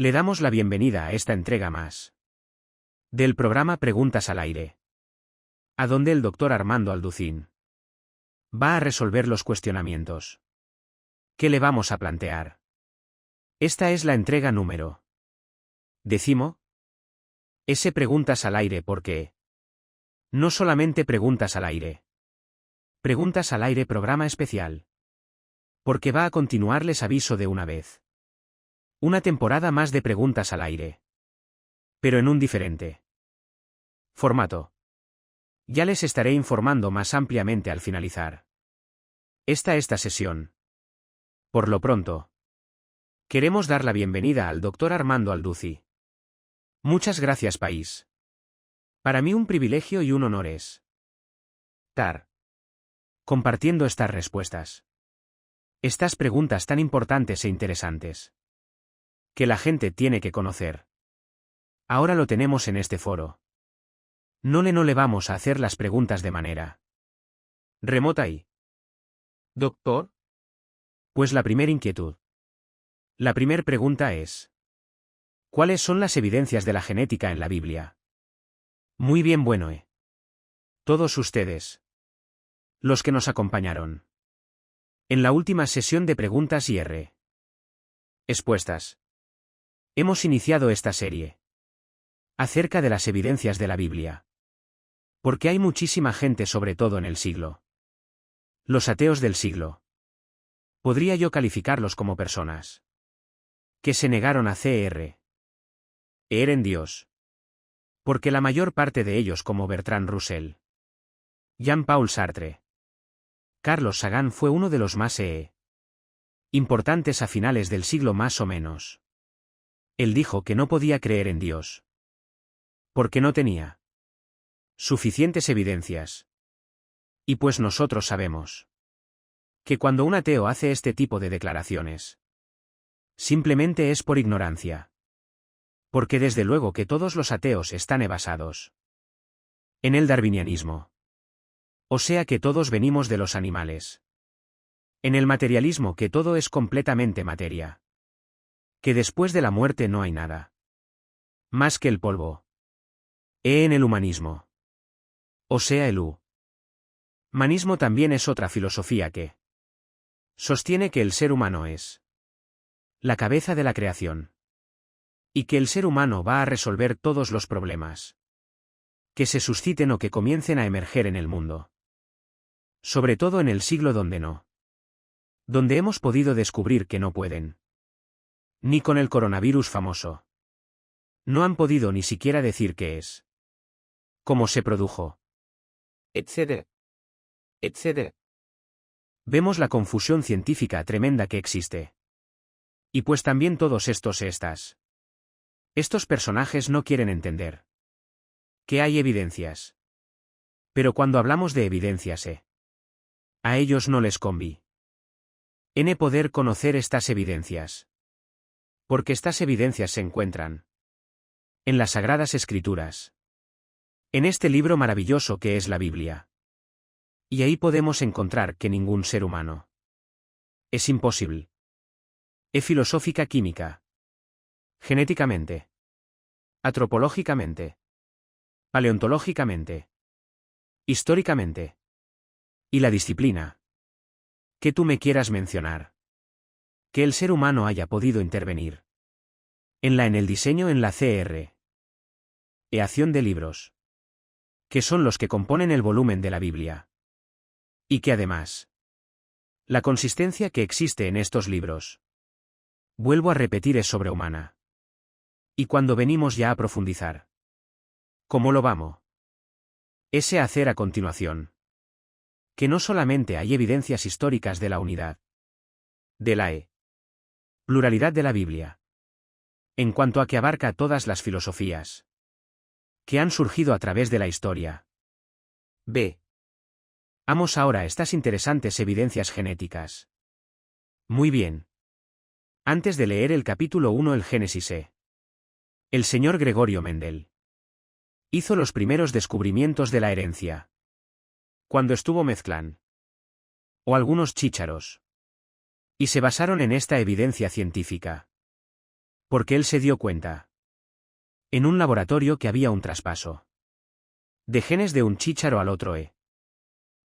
Le damos la bienvenida a esta entrega más del programa Preguntas al Aire, a donde el doctor Armando Alducín va a resolver los cuestionamientos que le vamos a plantear. Esta es la entrega número 10. Ese Preguntas al Aire porque no solamente Preguntas al Aire. Preguntas al Aire programa especial. Porque va a continuar, les aviso de una vez. Una temporada más de Preguntas al Aire. Pero en un diferente formato. Ya les estaré informando más ampliamente al finalizar esta sesión. Por lo pronto, queremos dar la bienvenida al doctor Armando Alducín. Muchas gracias, país. Para mí un privilegio y un honor estar compartiendo estas respuestas. Estas preguntas tan importantes e interesantes que la gente tiene que conocer. Ahora lo tenemos en este foro. No le vamos a hacer las preguntas de manera remota y... ¿Doctor? Pues la primera inquietud. La primera pregunta es: ¿cuáles son las evidencias de la genética en la Biblia? Muy bien, bueno, todos ustedes, los que nos acompañaron en la última sesión de preguntas y respuestas, hemos iniciado esta serie acerca de las evidencias de la Biblia. Porque hay muchísima gente, sobre todo en el siglo. Los ateos del siglo. Podría yo calificarlos como personas que se negaron a creer en Dios. Porque la mayor parte de ellos, como Bertrand Russell, Jean-Paul Sartre, Carlos Sagan, fue uno de los más importantes a finales del siglo más o menos. Él dijo que no podía creer en Dios porque no tenía suficientes evidencias. Y pues nosotros sabemos que cuando un ateo hace este tipo de declaraciones, simplemente es por ignorancia. Porque desde luego que todos los ateos están basados en el darwinianismo. O sea que todos venimos de los animales. En el materialismo, que todo es completamente materia. Que después de la muerte no hay nada más que el polvo. En el humanismo. O sea, el humanismo también es otra filosofía que sostiene que el ser humano es la cabeza de la creación. Y que el ser humano va a resolver todos los problemas que se susciten o que comiencen a emerger en el mundo. Sobre todo en el siglo donde hemos podido descubrir que no pueden. Ni con el coronavirus famoso. No han podido ni siquiera decir qué es. Cómo se produjo. Etcétera. Etcétera. Vemos la confusión científica tremenda que existe. Y pues también todos estos personajes no quieren entender que hay evidencias. Pero cuando hablamos de evidencias, a ellos no les conviene poder conocer estas evidencias. Porque estas evidencias se encuentran en las Sagradas Escrituras. En este libro maravilloso que es la Biblia. Y ahí podemos encontrar que ningún ser humano es imposible. Filosófica, química, genéticamente, antropológicamente, paleontológicamente, históricamente, y la disciplina que tú me quieras mencionar. Que el ser humano haya podido intervenir en el diseño, en la creación de libros, que son los que componen el volumen de la Biblia. Y que además, la consistencia que existe en estos libros, vuelvo a repetir, es sobrehumana. Y cuando venimos ya a profundizar, ¿cómo lo vamos a hacer a continuación? Que no solamente hay evidencias históricas de la unidad, de la pluralidad de la Biblia, en cuanto a que abarca todas las filosofías que han surgido a través de la historia. Veamos ahora estas interesantes evidencias genéticas. Muy bien. Antes de leer el capítulo 1 el Génesis, el señor Gregorio Mendel hizo los primeros descubrimientos de la herencia. Cuando estuvo Mezclán o algunos chícharos, y se basaron en esta evidencia científica. Porque él se dio cuenta. En un laboratorio que había un traspaso. De genes de un chícharo al otro.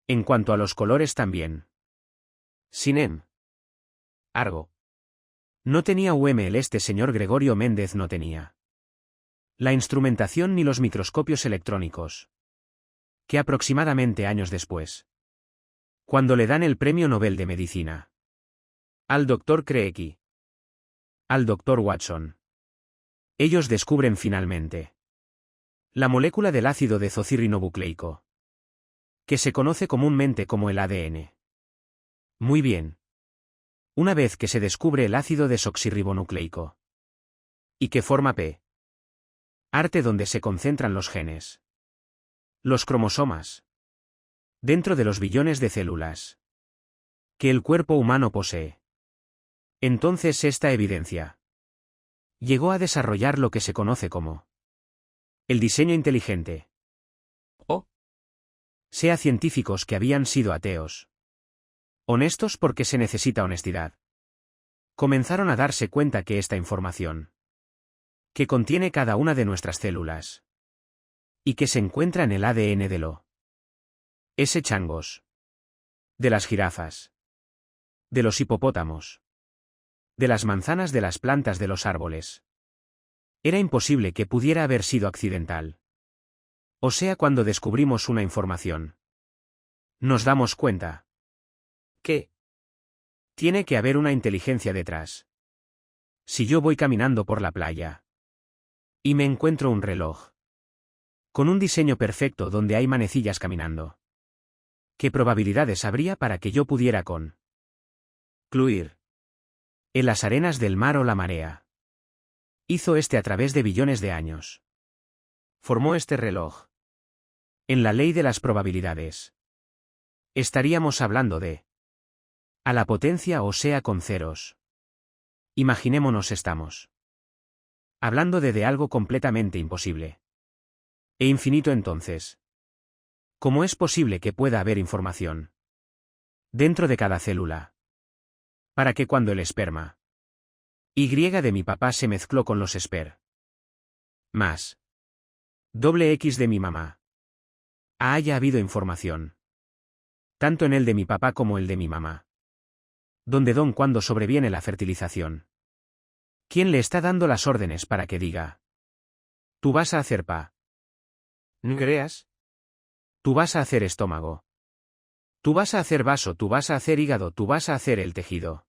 En cuanto a los colores también. Sin Argo. No tenía UML, este señor Gregorio Méndez no tenía. La instrumentación ni los microscopios electrónicos. Que aproximadamente años después. Cuando le dan el Premio Nobel de Medicina. Al Dr. Kreeki. Al Dr. Watson. Ellos descubren finalmente. La molécula del ácido desoxirribonucleico. Que se conoce comúnmente como el ADN. Muy bien. Una vez que se descubre el ácido desoxirribonucleico. Y que forma P. Arte donde se concentran los genes. Los cromosomas. Dentro de los billones de células. Que el cuerpo humano posee. Entonces esta evidencia. Llegó a desarrollar lo que se conoce como. El diseño inteligente. O. Sea científicos que habían sido ateos. Honestos porque se necesita honestidad. Comenzaron a darse cuenta que esta información. Que contiene cada una de nuestras células. Y que se encuentra en el ADN de lo. S. changos. De las jirafas. De los hipopótamos. De las manzanas, de las plantas, de los árboles. Era imposible que pudiera haber sido accidental. O sea, cuando descubrimos una información. Nos damos cuenta. Que tiene que haber una inteligencia detrás. Si yo voy caminando por la playa. Y me encuentro un reloj. Con un diseño perfecto donde hay manecillas caminando. ¿Qué probabilidades habría para que yo pudiera concluir? En las arenas del mar o la marea. Hizo a través de billones de años. Formó este reloj. En la ley de las probabilidades. Estaríamos hablando de. A la potencia, o sea, con ceros. Imaginémonos, estamos hablando de algo completamente imposible. E infinito entonces. ¿Cómo es posible que pueda haber información dentro de cada célula? Para que cuando el esperma Y de mi papá se mezcló con los más doble X de mi mamá, haya habido información. Tanto en el de mi papá como el de mi mamá. Donde cuando sobreviene la fertilización. ¿Quién le está dando las órdenes para que diga? Tú vas a hacer ¿No creas? Tú vas a hacer estómago. Tú vas a hacer vaso, tú vas a hacer hígado, tú vas a hacer el tejido.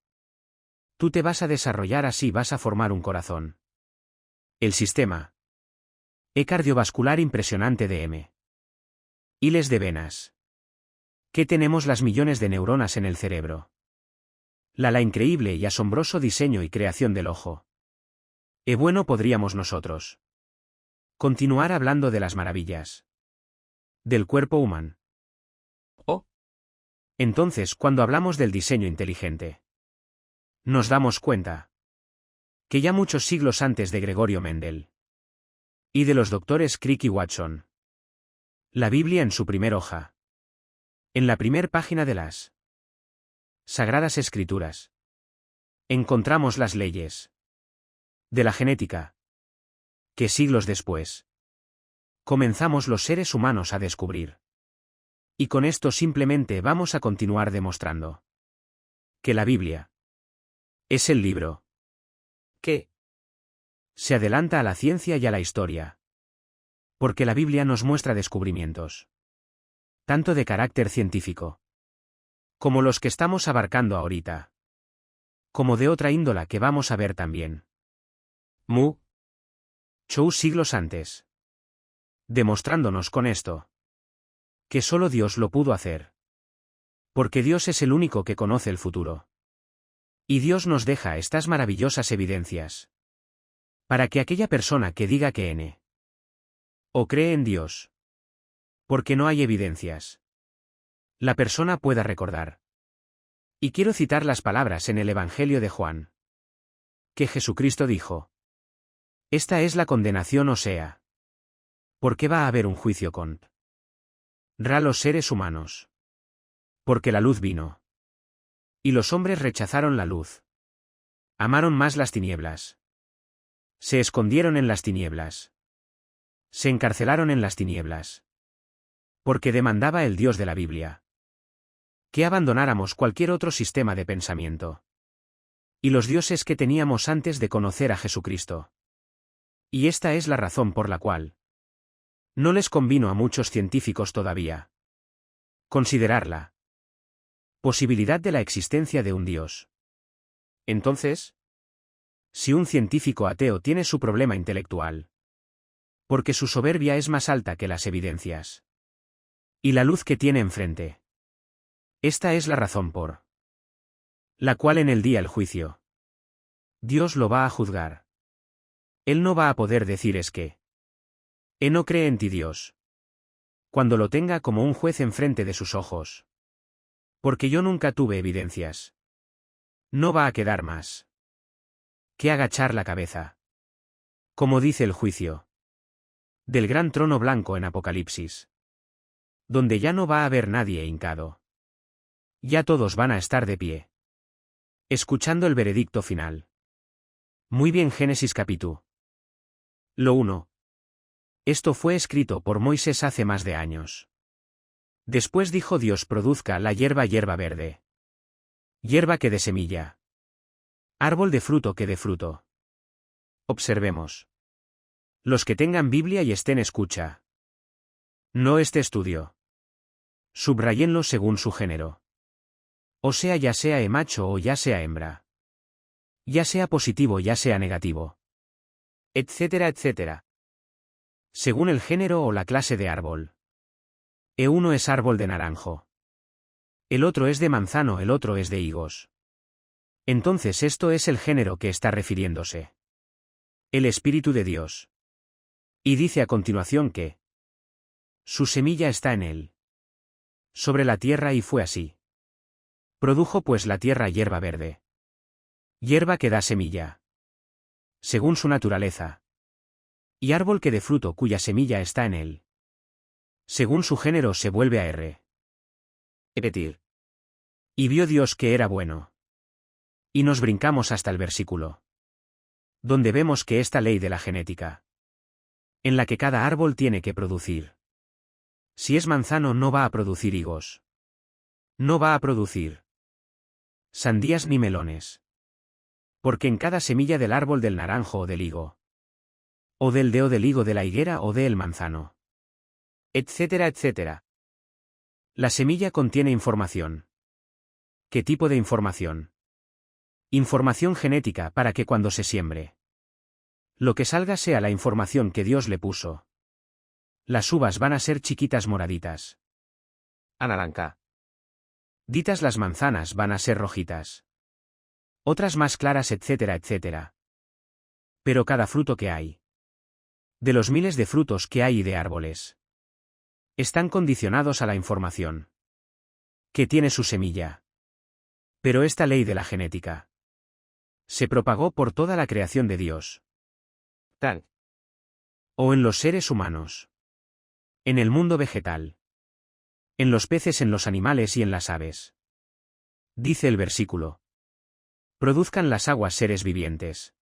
Tú te vas a desarrollar así, vas a formar un corazón. El sistema cardiovascular impresionante de hiles de venas. ¿Qué tenemos las millones de neuronas en el cerebro? La increíble y asombroso diseño y creación del ojo. Bueno, podríamos nosotros continuar hablando de las maravillas del cuerpo humano. Entonces, cuando hablamos del diseño inteligente, nos damos cuenta que ya muchos siglos antes de Gregorio Mendel y de los doctores Crick y Watson, la Biblia en su primer hoja, en la primer página de las Sagradas Escrituras, encontramos las leyes de la genética, que siglos después comenzamos los seres humanos a descubrir. Y con esto simplemente vamos a continuar demostrando que la Biblia es el libro que se adelanta a la ciencia y a la historia. Porque la Biblia nos muestra descubrimientos tanto de carácter científico como los que estamos abarcando ahorita, como de otra índola que vamos a ver también. Siglos antes. Demostrándonos con esto que solo Dios lo pudo hacer. Porque Dios es el único que conoce el futuro. Y Dios nos deja estas maravillosas evidencias. Para que aquella persona que diga que o cree en Dios, porque no hay evidencias, la persona pueda recordar. Y quiero citar las palabras en el Evangelio de Juan. Que Jesucristo dijo: esta es la condenación, o sea, porque va a haber un juicio contra los seres humanos. Porque la luz vino. Y los hombres rechazaron la luz. Amaron más las tinieblas Se escondieron en las tinieblas. Se encarcelaron en las tinieblas. Porque demandaba el Dios de la Biblia que abandonáramos cualquier otro sistema de pensamiento y los dioses que teníamos antes de conocer a Jesucristo. Y esta es la razón por la cual no les convino a muchos científicos todavía considerar la posibilidad de la existencia de un Dios. Entonces, si un científico ateo tiene su problema intelectual, porque su soberbia es más alta que las evidencias y la luz que tiene enfrente, esta es la razón por la cual en el día del juicio, Dios lo va a juzgar. Él no va a poder decir es que no cree en ti Dios, cuando lo tenga como un juez enfrente de sus ojos. Porque yo nunca tuve evidencias. No va a quedar más que agachar la cabeza. Como dice el juicio del gran trono blanco en Apocalipsis, donde ya no va a haber nadie hincado. Ya todos van a estar de pie, escuchando el veredicto final. Muy bien, Génesis capítulo 1. Esto fue escrito por Moisés hace más de años. Después dijo Dios: produzca la hierba verde. Hierba que dé semilla. Árbol de fruto que dé fruto. Observemos. Los que tengan Biblia y estén escucha. No este estudio. Subrayenlo según su género. O sea, ya sea macho o ya sea hembra. Ya sea positivo, ya sea negativo. Etcétera, etcétera. Según el género o la clase de árbol. Uno es árbol de naranjo. El otro es de manzano, el otro es de higos. Entonces esto es el género que está refiriéndose. El Espíritu de Dios. Y dice a continuación que su semilla está en él. Sobre la tierra, y fue así. Produjo pues la tierra hierba verde. Hierba que da semilla. Según su naturaleza. Y árbol que dé fruto cuya semilla está en él. Según su género se vuelve a repetir. Y vio Dios que era bueno. Y nos brincamos hasta el versículo donde vemos que esta ley de la genética, en la que cada árbol tiene que producir. Si es manzano no va a producir higos. No va a producir sandías ni melones. Porque en cada semilla del árbol del naranjo o del higo, o del higo de la higuera o del manzano, etcétera, etcétera. La semilla contiene información. ¿Qué tipo de información? Información genética para que cuando se siembre, lo que salga sea la información que Dios le puso. Las uvas van a ser chiquitas moraditas. Naranja. Ditas las manzanas van a ser rojitas. Otras más claras, etcétera, etcétera. Pero cada fruto que hay, de los miles de frutos que hay y de árboles, están condicionados a la información que tiene su semilla. Pero esta ley de la genética se propagó por toda la creación de Dios. Tal. O en los seres humanos. En el mundo vegetal. En los peces, en los animales y en las aves. Dice el versículo. Produzcan las aguas seres vivientes.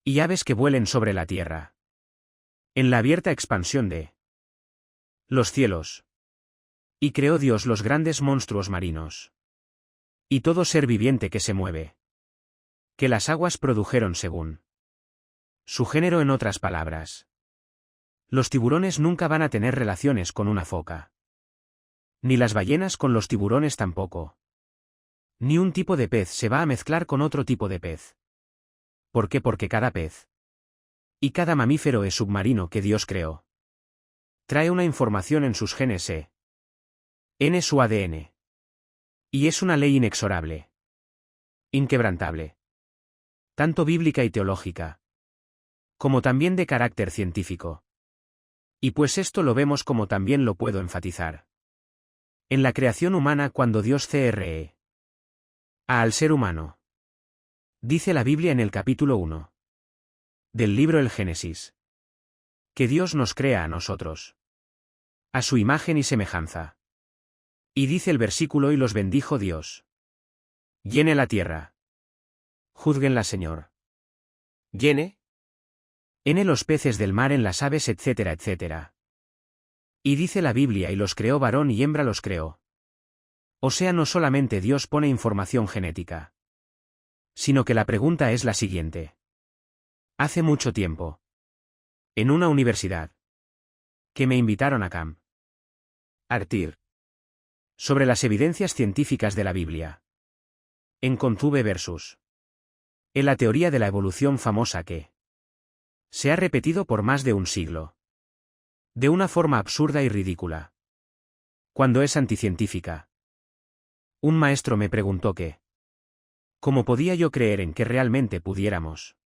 Y aves que vuelen sobre la tierra. En la abierta expansión de los cielos. Y creó Dios los grandes monstruos marinos. Y todo ser viviente que se mueve. Que las aguas produjeron según su género, en otras palabras. Los tiburones nunca van a tener relaciones con una foca. Ni las ballenas con los tiburones tampoco. Ni un tipo de pez se va a mezclar con otro tipo de pez. ¿Por qué? Porque cada pez y cada mamífero es submarino que Dios creó trae una información en sus genes en su ADN. Y es una ley inexorable. Inquebrantable. Tanto bíblica y teológica, como también de carácter científico. Y pues esto lo vemos, como también lo puedo enfatizar, en la creación humana, cuando Dios crea al ser humano. Dice la Biblia en el capítulo 1 del libro El Génesis, que Dios nos crea a nosotros, a su imagen y semejanza. Y dice el versículo: y los bendijo Dios. Llene la tierra. Júzguenla, Señor. Llene En los peces del mar, en las aves, etcétera, etcétera. Y dice la Biblia, y los creó varón y hembra los creó. O sea, no solamente Dios pone información genética, sino que la pregunta es la siguiente. Hace mucho tiempo, en una universidad, que me invitaron a compartir sobre las evidencias científicas de la Biblia. En Kontube versus. En la teoría de la evolución famosa que se ha repetido por más de un siglo. De una forma absurda y ridícula. Cuando es anticientífica. Un maestro me preguntó ¿cómo podía yo creer en que realmente pudiéramos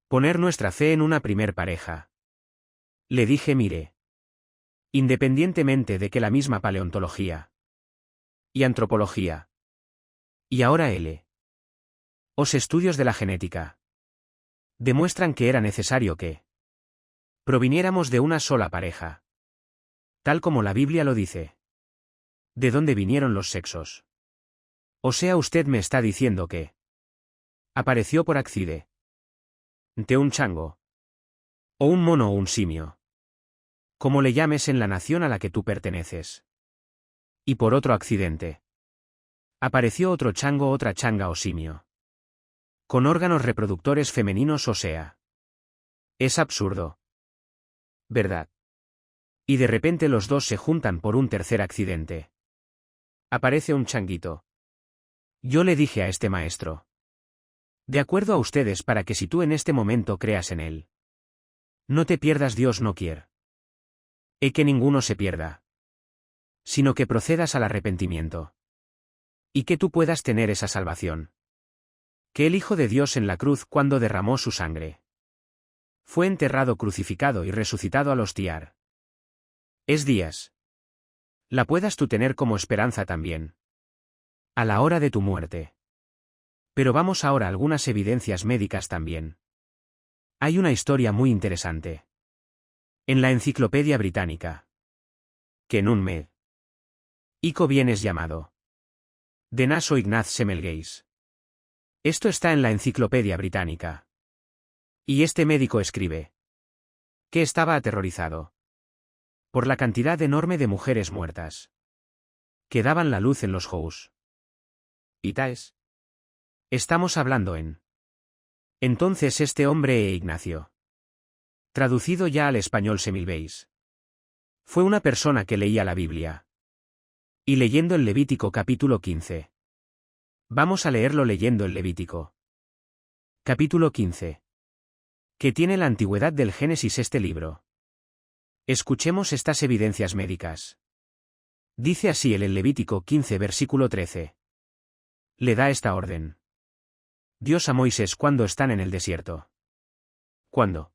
poner nuestra fe en una primer pareja? Le dije, mire. Independientemente de que la misma paleontología y antropología y ahora los estudios de la genética demuestran que era necesario que proviniéramos de una sola pareja. Tal como la Biblia lo dice. ¿De dónde vinieron los sexos? O sea, usted me está diciendo que apareció por accidente un chango, o un mono o un simio, como le llames en la nación a la que tú perteneces. Y por otro accidente apareció otro chango, otra changa o simio, con órganos reproductores femeninos, o sea. Es absurdo, ¿verdad? Y de repente los dos se juntan por un tercer accidente. Aparece un changuito. Yo le dije a este maestro. De acuerdo a ustedes, para que si tú en este momento creas en él, no te pierdas, Dios no quiere. Que ninguno se pierda, sino que procedas al arrepentimiento. Y que tú puedas tener esa salvación. Que el Hijo de Dios en la cruz, cuando derramó su sangre, fue enterrado, crucificado y resucitado al hostiar. Es días. La puedas tú tener como esperanza también. A la hora de tu muerte. Pero vamos ahora a algunas evidencias médicas también. Hay una historia muy interesante. En la Enciclopedia Británica. Que en un médico bien es llamado de Naso Ignaz Semmelweis. Esto está en la Enciclopedia Británica. Y este médico escribe que estaba aterrorizado por la cantidad enorme de mujeres muertas que daban la luz en los hospitales. Estamos hablando en. Entonces este hombre Ignacio. Traducido ya al español Semmelweis. Fue una persona que leía la Biblia. Y leyendo el Levítico capítulo 15. Vamos a leerlo leyendo el Levítico. Capítulo 15. Que tiene la antigüedad del Génesis este libro. Escuchemos estas evidencias médicas. Dice así el Levítico 15 versículo 13. Le da esta orden. Dios a Moisés cuando están en el desierto. Cuando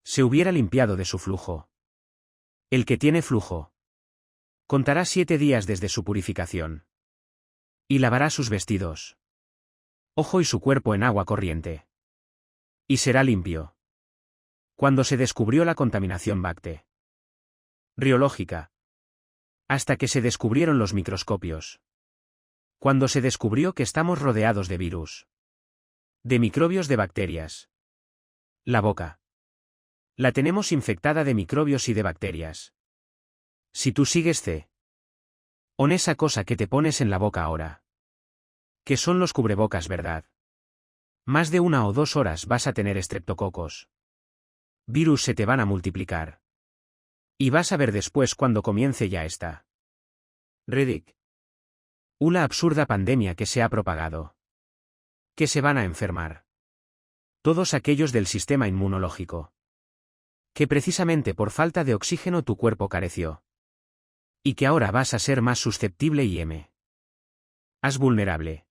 se hubiera limpiado de su flujo. El que tiene flujo contará 7 días desde su purificación. Y lavará sus vestidos, ojo y su cuerpo en agua corriente. Y será limpio. Cuando se descubrió la contaminación bacteriológica. Hasta que se descubrieron los microscopios. Cuando se descubrió que estamos rodeados de virus. De microbios, de bacterias. La boca. La tenemos infectada de microbios y de bacterias. Si tú sigues con esa cosa que te pones en la boca ahora. Que son los cubrebocas, ¿verdad? Más de 1 o 2 horas vas a tener estreptococos. Virus se te van a multiplicar. Y vas a ver después cuando comience ya esta una absurda pandemia que se ha propagado. Que se van a enfermar todos aquellos del sistema inmunológico. Que precisamente por falta de oxígeno tu cuerpo careció. Y que ahora vas a ser más susceptible y más vulnerable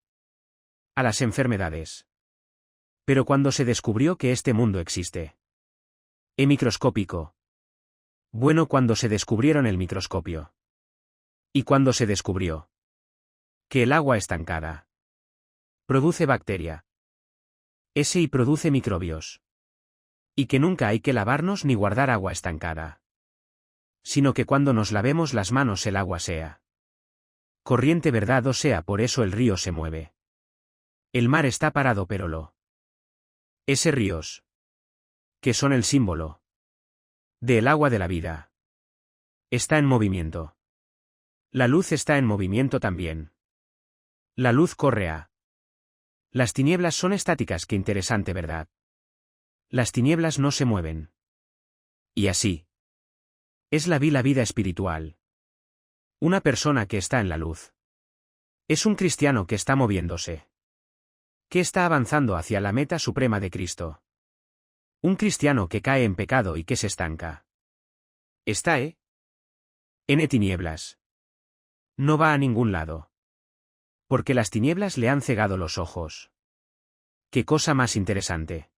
a las enfermedades. Pero cuando se descubrió que este mundo existe microscópico. Bueno, cuando se descubrieron el microscopio. Y cuando se descubrió que el agua estancada produce bacteria. Ese y produce microbios. Y que nunca hay que lavarnos ni guardar agua estancada. Sino que cuando nos lavemos las manos el agua sea corriente, ¿verdad? O sea, por eso el río se mueve. El mar está parado, pero ese ríos que son el símbolo del agua de la vida. Está en movimiento. La luz está en movimiento también. La luz corre a. Las tinieblas son estáticas, qué interesante, ¿verdad? Las tinieblas no se mueven. Y así. Es la vida espiritual. Una persona que está en la luz. Es un cristiano que está moviéndose. Que está avanzando hacia la meta suprema de Cristo. Un cristiano que cae en pecado y que se estanca. Está en tinieblas. No va a ningún lado. Porque las tinieblas le han cegado los ojos. ¡Qué cosa más interesante!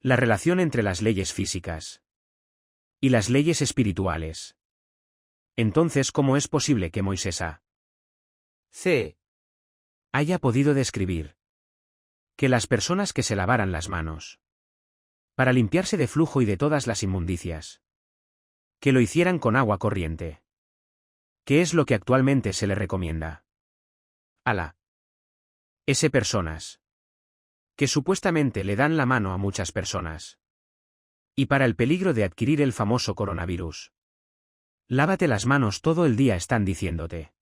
La relación entre las leyes físicas y las leyes espirituales. Entonces, ¿cómo es posible que Moisés haya podido describir que las personas que se lavaran las manos para limpiarse de flujo y de todas las inmundicias, que lo hicieran con agua corriente? ¿Qué es lo que actualmente se le recomienda a la personas que supuestamente le dan la mano a muchas personas? Y para el peligro de adquirir el famoso coronavirus. Lávate las manos todo el día, están diciéndote.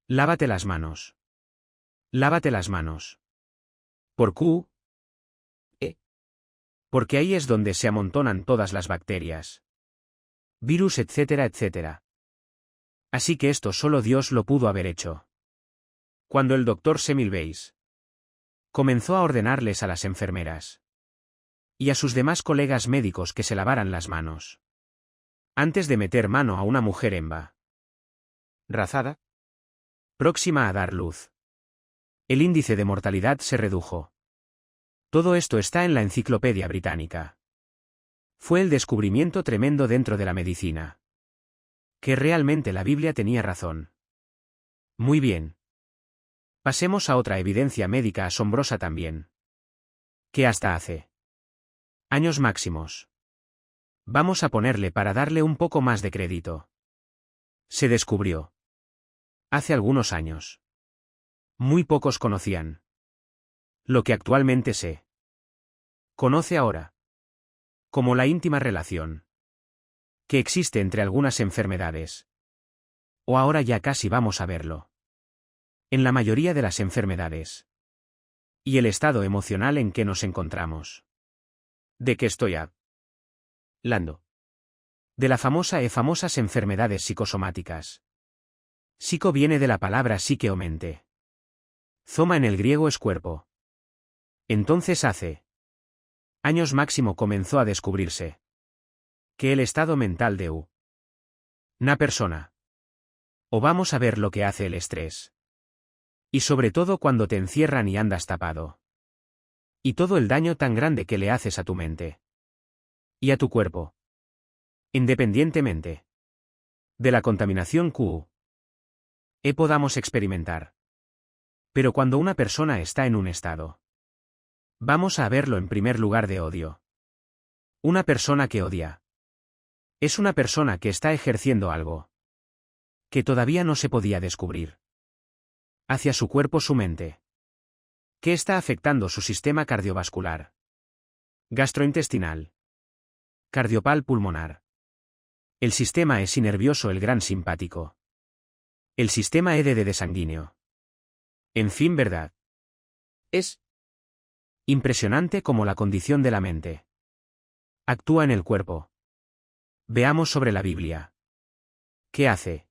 Lávate las manos. Lávate las manos. ¿Por qué? Porque ahí es donde se amontonan todas las bacterias, virus, etcétera, etcétera. Así que esto solo Dios lo pudo haber hecho. Cuando el doctor Semmelweis comenzó a ordenarles a las enfermeras y a sus demás colegas médicos que se lavaran las manos antes de meter mano a una mujer embarazada, próxima a dar luz, el índice de mortalidad se redujo. Todo esto está en la Enciclopedia Británica. Fue el descubrimiento tremendo dentro de la medicina. Que realmente la Biblia tenía razón. Muy bien. Pasemos a otra evidencia médica asombrosa también. Que hasta hace años máximos. Vamos a ponerle para darle un poco más de crédito. Se descubrió. Hace algunos años. Muy pocos conocían lo que actualmente se conoce ahora como la íntima relación que existe entre algunas enfermedades. O ahora ya casi vamos a verlo. En la mayoría de las enfermedades. Y el estado emocional en que nos encontramos. ¿De qué estoy hablando? De la famosas enfermedades psicosomáticas. Psico viene de la palabra psique o mente. Zoma en el griego es cuerpo. Entonces hace años máximo comenzó a descubrirse que el estado mental de una persona. O vamos a ver lo que hace el estrés. Y sobre todo cuando te encierran y andas tapado. Y todo el daño tan grande que le haces a tu mente. Y a tu cuerpo. Independientemente de la contaminación que podamos experimentar. Pero cuando una persona está en un estado. Vamos a verlo en primer lugar de odio. Una persona que odia. Es una persona que está ejerciendo algo que todavía no se podía descubrir. Hacia su cuerpo, su mente. Que está afectando su sistema cardiovascular, gastrointestinal, cardiopal, pulmonar. El sistema nervioso, el gran simpático. El sistema de sanguíneo. En fin, ¿verdad? Es impresionante cómo la condición de la mente actúa en el cuerpo. Veamos sobre la Biblia. ¿Qué hace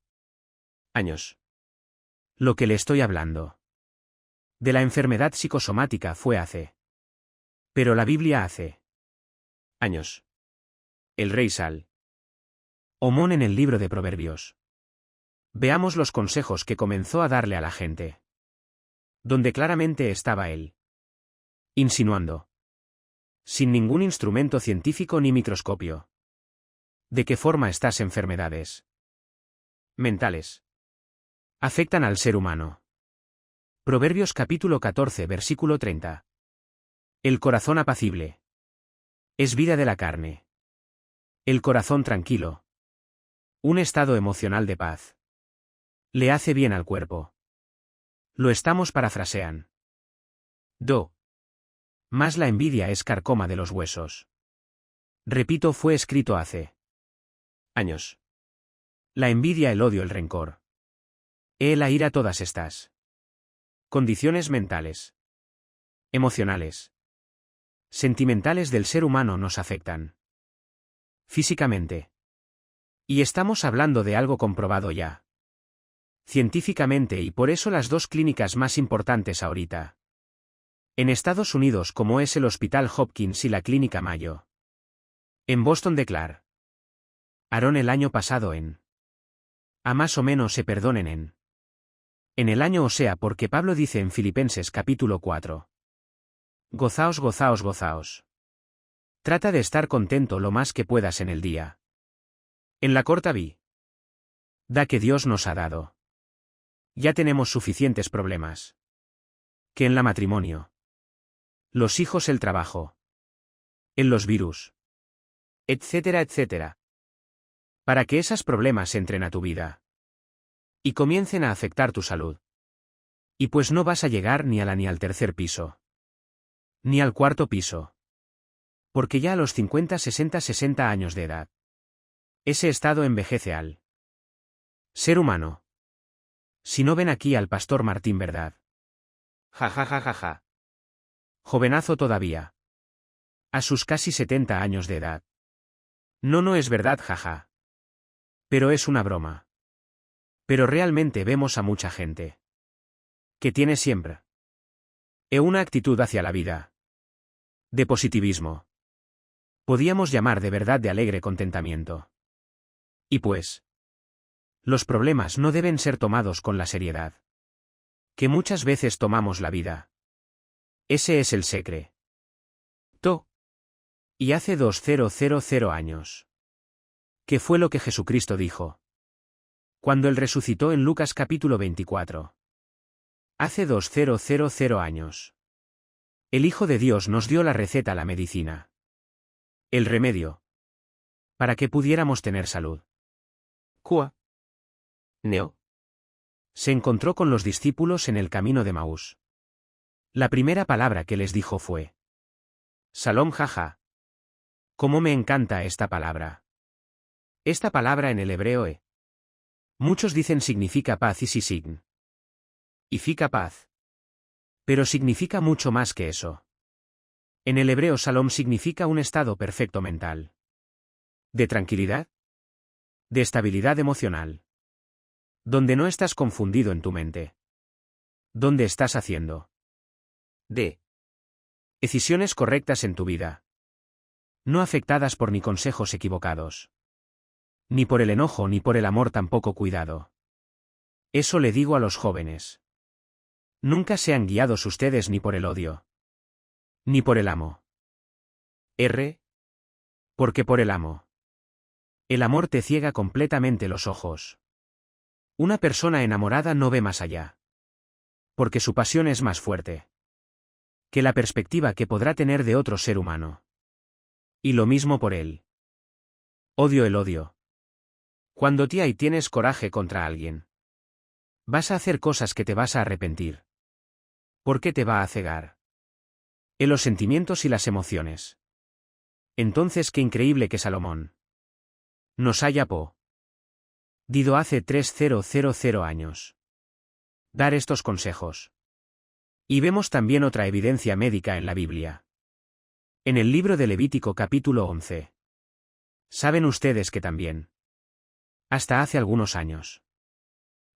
años? Lo que le estoy hablando. De la enfermedad psicosomática fue hace. Pero la Biblia hace años. El rey Salomón en el libro de Proverbios. Veamos los consejos que comenzó a darle a la gente. Donde claramente estaba él insinuando. Sin ningún instrumento científico ni microscopio. ¿De qué forma estas enfermedades mentales afectan al ser humano? Proverbios capítulo 14 versículo 30. El corazón apacible es vida de la carne. El corazón tranquilo, un estado emocional de paz, le hace bien al cuerpo. Lo estamos parafraseando. Más la envidia es carcoma de los huesos. Repito, fue escrito hace años. La envidia, el odio, el rencor. La ira, todas estas condiciones mentales, emocionales, sentimentales del ser humano nos afectan físicamente. Y estamos hablando de algo comprobado ya científicamente, y por eso las dos clínicas más importantes ahorita en Estados Unidos, como es el Hospital Hopkins y la Clínica Mayo en Boston, declararon el año pasado a más o menos se perdonen en el año, o sea, porque Pablo dice en Filipenses capítulo 4: gozaos, gozaos, gozaos. Trata de estar contento lo más que puedas en el día. En la corta vida que Dios nos ha dado, ya tenemos suficientes problemas. Que en la matrimonio, los hijos, el trabajo, en los virus, etcétera, etcétera. Para que esos problemas entren a tu vida y comiencen a afectar tu salud. Y pues no vas a llegar ni al tercer piso, ni al cuarto piso. Porque ya a los 50, 60 años de edad, ese estado envejece al ser humano. Si no ven aquí al pastor Martín, ¿verdad? Ja, ja, ja, ja, ja. Jovenazo todavía. A sus casi 70 años de edad. No, no es verdad, jaja. Pero es una broma. Pero realmente vemos a mucha gente que tiene siempre una actitud hacia la vida de positivismo. Podíamos llamar de verdad de alegre contentamiento. Y pues, los problemas no deben ser tomados con la seriedad que muchas veces tomamos la vida. Ese es el secreto. Y hace 2000 años. ¿Qué fue lo que Jesucristo dijo cuando Él resucitó en Lucas capítulo 24? Hace 2000 años. El Hijo de Dios nos dio la receta, la medicina, el remedio, para que pudiéramos tener salud. Qua Neo se encontró con los discípulos en el camino de Maús. La primera palabra que les dijo fue: Salom, jaja. ¿Cómo me encanta esta palabra? Esta palabra en el hebreo muchos dicen significa paz y sign. Y fica paz. Pero significa mucho más que eso. En el hebreo Salom significa un estado perfecto mental. De tranquilidad. De estabilidad emocional. Donde no estás confundido en tu mente. Donde estás haciendo decisiones correctas en tu vida. No afectadas por ni consejos equivocados. Ni por el enojo ni por el amor tampoco, cuidado. Eso le digo a los jóvenes. Nunca sean guiados ustedes ni por el odio. Ni por el amo. Porque por el amo. El amor te ciega completamente los ojos. Una persona enamorada no ve más allá. Porque su pasión es más fuerte que la perspectiva que podrá tener de otro ser humano. Y lo mismo por él. Odio, el odio. Cuando tienes coraje contra alguien, vas a hacer cosas que te vas a arrepentir. ¿Por qué te va a cegar? En los sentimientos y las emociones. Entonces, qué increíble que Salomón nos haya dicho hace 3000 años dar estos consejos. Y vemos también otra evidencia médica en la Biblia. En el libro de Levítico capítulo 11. ¿Saben ustedes que también, hasta hace algunos años,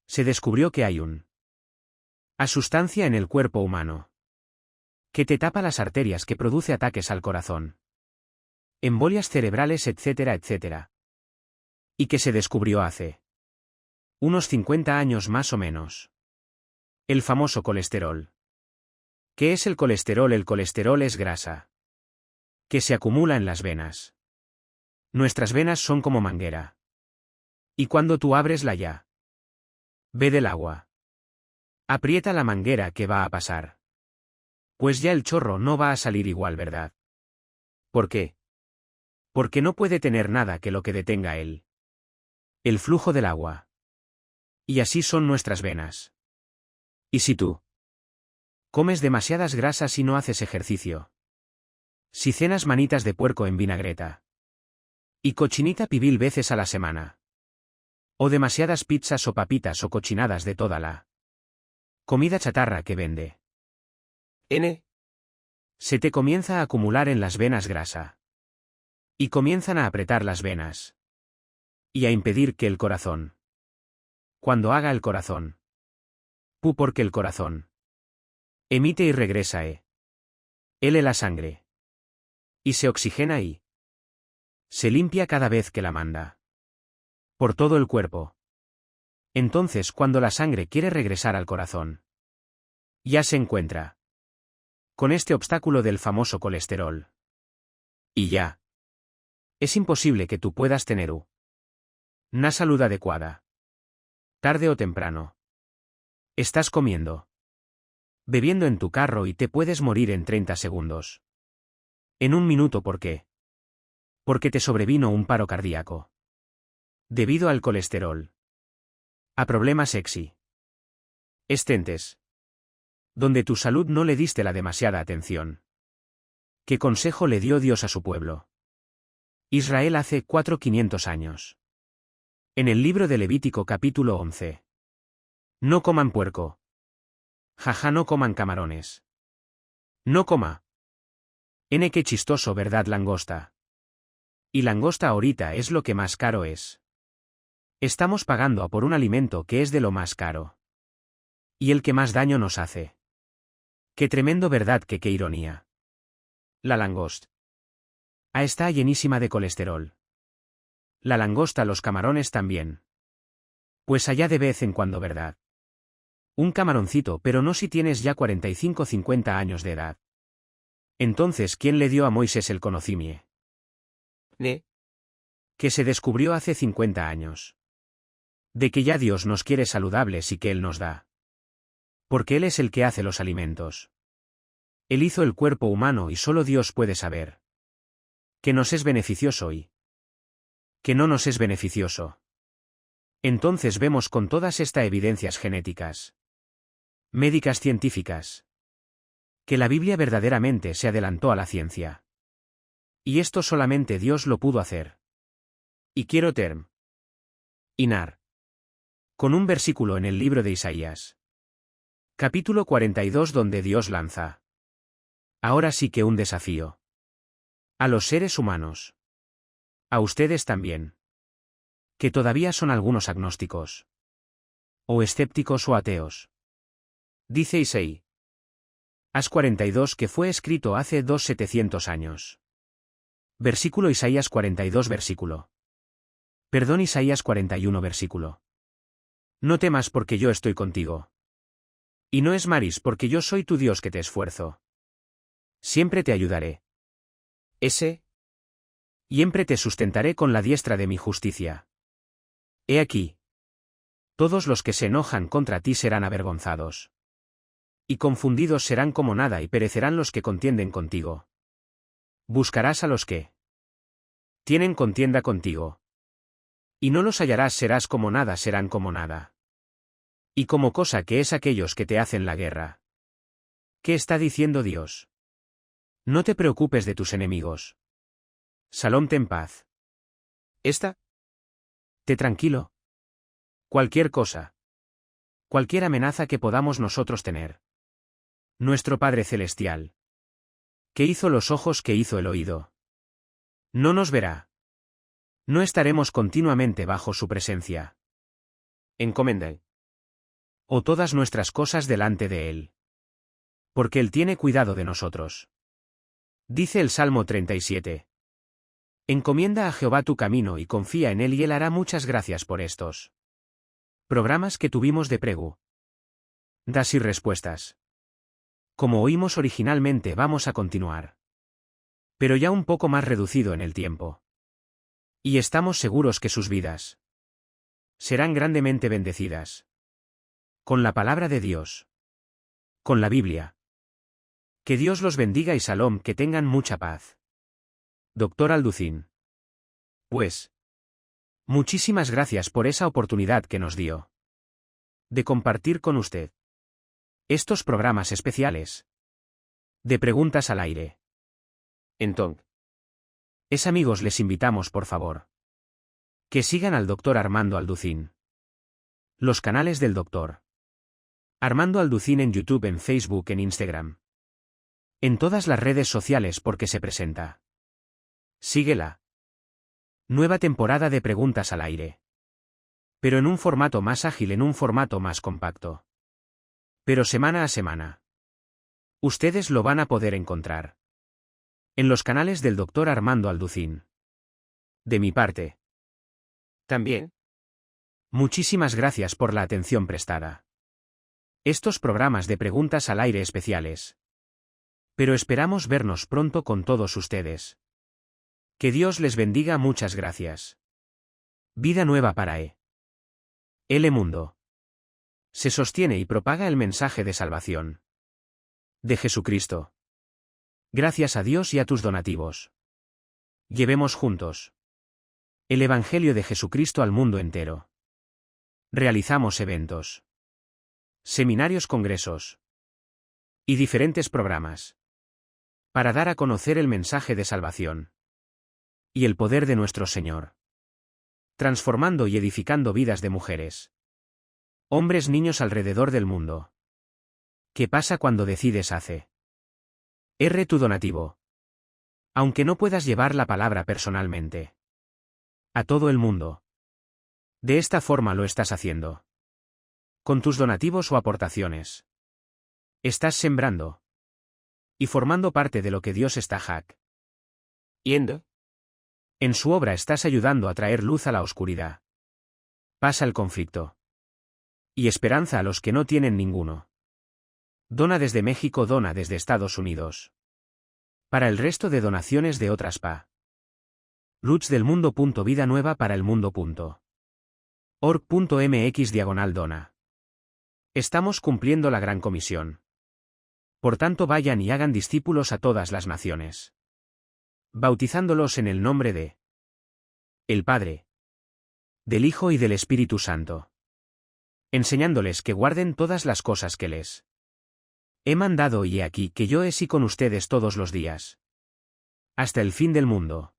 se descubrió que hay una sustancia en el cuerpo humano que te tapa las arterias, que produce ataques al corazón, embolias cerebrales, etcétera, etcétera? Y que se descubrió hace unos 50 años más o menos. El famoso colesterol. ¿Qué es el colesterol? El colesterol es grasa que se acumula en las venas. Nuestras venas son como manguera. Y cuando tú abres la llave del agua, aprieta la manguera, ¿qué va a pasar? Pues ya el chorro no va a salir igual, ¿verdad? ¿Por qué? Porque no puede tener nada que lo que detenga el flujo del agua. Y así son nuestras venas. ¿Y si tú comes demasiadas grasas y no haces ejercicio? Si cenas manitas de puerco en vinagreta, Y cochinita pibil veces a la semana. O demasiadas pizzas o papitas o cochinadas de toda la comida chatarra que vende. N. Se te comienza a acumular en las venas grasa. Y comienzan a apretar las venas. Y a impedir que el corazón. Cuando haga el corazón. Porque el corazón. Emite y regresa Ele la sangre. Y se oxigena y se limpia cada vez que la manda. Por todo el cuerpo. Entonces cuando la sangre quiere regresar al corazón. Ya se encuentra con este obstáculo del famoso colesterol. Y ya. Es imposible que tú puedas tener una salud adecuada. Tarde o temprano. Estás comiendo. Bebiendo en tu carro y te puedes morir en 30 segundos. En un minuto, ¿por qué? Porque te sobrevino un paro cardíaco. Debido al colesterol. A problemas estentes. Donde tu salud no le diste la demasiada atención. ¿Qué consejo le dio Dios a su pueblo? Israel hace 400 años. En el libro de Levítico capítulo 11. No coman puerco. Jaja, no coman camarones. No coma. Qué chistoso, ¿verdad? Langosta. Y langosta ahorita es lo que más caro es. Estamos pagando por un alimento que es de lo más caro. Y el que más daño nos hace. Qué tremendo, ¿verdad? Qué ironía. La langosta. Está llenísima de colesterol. La langosta, los camarones también. Pues allá de vez en cuando, ¿verdad? Un camaroncito, pero no si tienes ya 45-50 años de edad. Entonces, ¿quién le dio a Moisés el conocimiento? Ne. Que se descubrió hace 50 años. De que ya Dios nos quiere saludables y que Él nos da. Porque Él es el que hace los alimentos. Él hizo el cuerpo humano y solo Dios puede saber que nos es beneficioso y que no nos es beneficioso. Entonces vemos con todas estas evidencias genéticas, médicas, científicas, que la Biblia verdaderamente se adelantó a la ciencia. Y esto solamente Dios lo pudo hacer. Y quiero terminar con un versículo en el libro de Isaías. Capítulo 42, donde Dios lanza. Ahora sí que un desafío. A los seres humanos. A ustedes también. Que todavía son algunos agnósticos. O escépticos o ateos. Dice Isaías 42 que fue escrito hace 2700 años. Versículo Isaías 42 versículo. Perdón, Isaías 41 versículo. No temas porque yo estoy contigo. Y no esmaris porque yo soy tu Dios que te esfuerzo. Siempre te ayudaré. Siempre te sustentaré con la diestra de mi justicia. He aquí. Todos los que se enojan contra ti serán avergonzados. Y confundidos serán como nada y perecerán los que contienden contigo. Buscarás a los que tienen contienda contigo. Y no los hallarás, serás como nada, serán como nada. Y como cosa que es aquellos que te hacen la guerra. ¿Qué está diciendo Dios? No te preocupes de tus enemigos. Salom, ten paz. Te tranquilo. Cualquier cosa. Cualquier amenaza que podamos nosotros tener. Nuestro Padre Celestial. Que hizo los ojos, que hizo el oído. No nos verá. No estaremos continuamente bajo su presencia. Encomendad. O todas nuestras cosas delante de Él. Porque Él tiene cuidado de nosotros. Dice el Salmo 37. Encomienda a Jehová tu camino y confía en Él y Él hará. Muchas gracias por estos programas que tuvimos de preguntas y respuestas. Como oímos originalmente, vamos a continuar. Pero ya un poco más reducido en el tiempo. Y estamos seguros que sus vidas serán grandemente bendecidas. Con la palabra de Dios. Con la Biblia. Que Dios los bendiga y salom, que tengan mucha paz. Doctor Alducín. Pues. Muchísimas gracias por esa oportunidad que nos dio. De compartir con usted. Estos programas especiales. De preguntas al aire. Entonces. Amigos, les invitamos por favor que sigan al Dr. Armando Alducín. Los canales del Dr. Armando Alducín en YouTube, en Facebook, en Instagram. En todas las redes sociales porque se presenta. Síguela. Nueva temporada de Preguntas al Aire. Pero en un formato más ágil, en un formato más compacto. Pero semana a semana. Ustedes lo van a poder encontrar en los canales del Dr. Armando Alducín. De mi parte. También. Muchísimas gracias por la atención prestada. Estos programas de Preguntas al Aire especiales. Pero esperamos vernos pronto con todos ustedes. Que Dios les bendiga, muchas gracias. Vida nueva para El Mundo. Se sostiene y propaga el mensaje de salvación de Jesucristo. Gracias a Dios y a tus donativos. Llevemos juntos el Evangelio de Jesucristo al mundo entero. Realizamos eventos, seminarios, congresos y diferentes programas para dar a conocer el mensaje de salvación y el poder de nuestro Señor, transformando y edificando vidas de mujeres, hombres, niños alrededor del mundo. ¿Qué pasa cuando decides tu donativo? Aunque no puedas llevar la palabra personalmente a todo el mundo, de esta forma lo estás haciendo. Con tus donativos o aportaciones, estás sembrando y formando parte de lo que Dios está yendo. En su obra estás ayudando a traer luz a la oscuridad. Pasa el conflicto y esperanza a los que no tienen ninguno. Dona desde México, dona desde Estados Unidos. Para el resto de donaciones de otras Luz del Mundo. Vida Nueva para el Mundo. org.mx/dona. Estamos cumpliendo la gran comisión. Por tanto, vayan y hagan discípulos a todas las naciones, bautizándolos en el nombre de el Padre, del Hijo y del Espíritu Santo, enseñándoles que guarden todas las cosas que les he mandado, y he aquí que yo estoy con ustedes todos los días, hasta el fin del mundo.